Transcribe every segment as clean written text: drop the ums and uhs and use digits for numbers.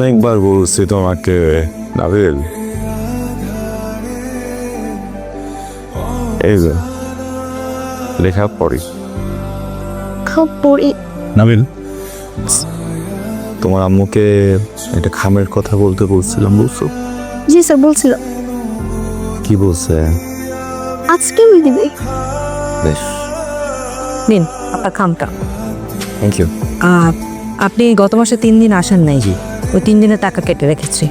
একবার বলছি তোমাকে নাবিল, এই যে লেখা পড়ি। পড়ি। নাবিল, তোমার আম্মুকে একটা খামের কথা বলতে বলছিলাম, বলছো? জি স্যার, বলছিল কি বলছে? আজকে আমি দিবে। বেশ, নিন আপনার খামটা। Thank you. আপনি গত মাসে 3 দিন আসেন নাই, জি ওই 3 দিনের টাকা কেটে রেখেছি।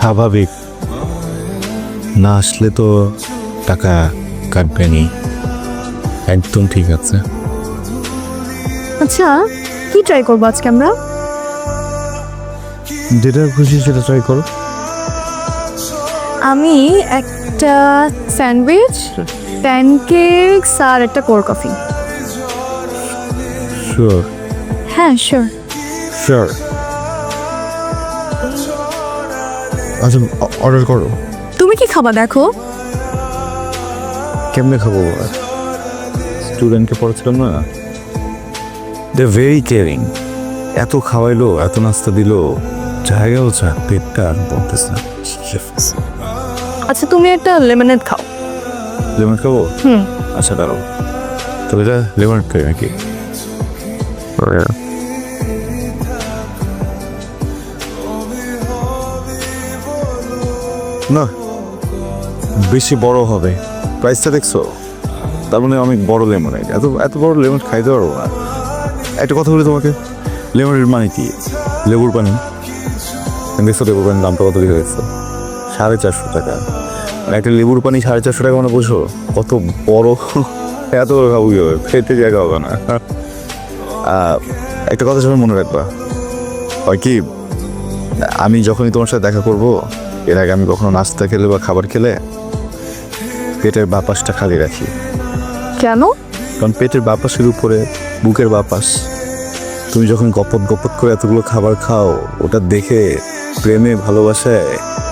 স্বাভাবিক, না আসলে তো টাকা কাটবে নি। একদম ঠিক আছে। আচ্ছা, কি ট্রাই করবো আজকে আমরা? যেটা খুশি সেটা ট্রাই করো। আমি একটা স্যান্ডউইচ, প্যানকেকস আর একটা কোল্ড কফি। শিওর? হ্যাঁ শিওর। শিওর। আচ্ছা, অর্ডার করো। তুমি কি খাবা দেখো? কেমনে খাবো? স্টুডেন্টকে পড়াচ্ছিলাম না, দে ভেরি কেয়ারিং। এত খাওয়াইলো, এত নাস্তা দিল, জায়গাও চা, পেটটা আর বলতেছে না। আচ্ছা তুমি একটা লেমনেড খাও। লেমন খাবো? আচ্ছা দাঁড়াও, তবে এটা লেমন খাই নাকি? না, বেশি বড় হবে। প্রাইসটা দেখছো? তার মানে অনেক বড় লেমন। এত এত বড় লেমন খাইতে পারবো না। একটা কথা বলি তোমাকে, লেমনের মানে কি? লেবুর পানি। দেখছো লেবুর পানির দামটা কত দিয়ে দেখছো? 450 টাকা। মানে একটা লেবুর পানি 450 টাকা, মানে বুঝো কত বড়। এত খাবো কি হবে? খেতে জায়গা হবে না। একটা কথা সবাই মনে রাখবা, হয় কি, আমি যখনই তোমার সাথে দেখা করব, এর আগে আমি কখনো নাস্তা খেলে বা খাবার খেলে পেটের বাপাসটা খালি রাখি। কেন? কারণ পেটের বাপাসের উপরে বুকের বাপাস। তুমি যখন গপত গপত করে এতগুলো খাবার খাও, ওটা দেখে প্রেমে ভালোবাসায়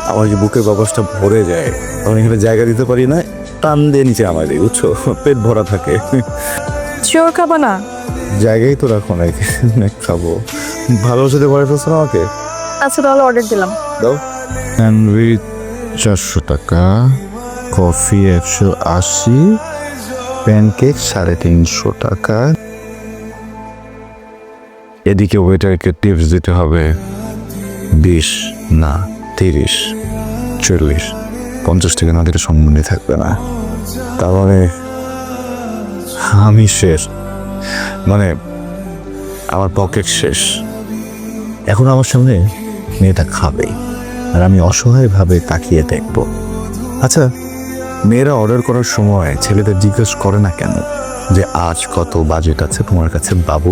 আমার যে বুকের বাপাসটা ভরে যায়, তখন এখানে জায়গা দিতে পারি না, টান দিয়ে নিচে আমার দিই, বুঝছো? পেট ভরা থাকে। শিওর খাবা না? জায়গায় তো রাখো না, খাবো। ভালোবাসাতে ভরে ফেলছো না আমাকে। আচ্ছা তাহলে অর্ডার দিলাম। দাও। স্যান্ডউইচ 400 টাকা, কফি 180, প্যানকেক 350 টাকা। এদিকে ওয়েটারকে টিপস দিতে হবে 20 না 30 40 50 টাকা না দিলে সম্মানই থাকবে না। তার মানে আমি শেষ, মানে আমার পকেট শেষ। এখন আমার সামনে মেয়েটা খাবে আর আমি অসহায়ভাবে তাকিয়ে দেখব। আচ্ছা, মেয়েরা অর্ডার করার সময় ছেলেদের জিজ্ঞেস করে না কেন যে আজ কত বাজেট আছে তোমার কাছে বাবু?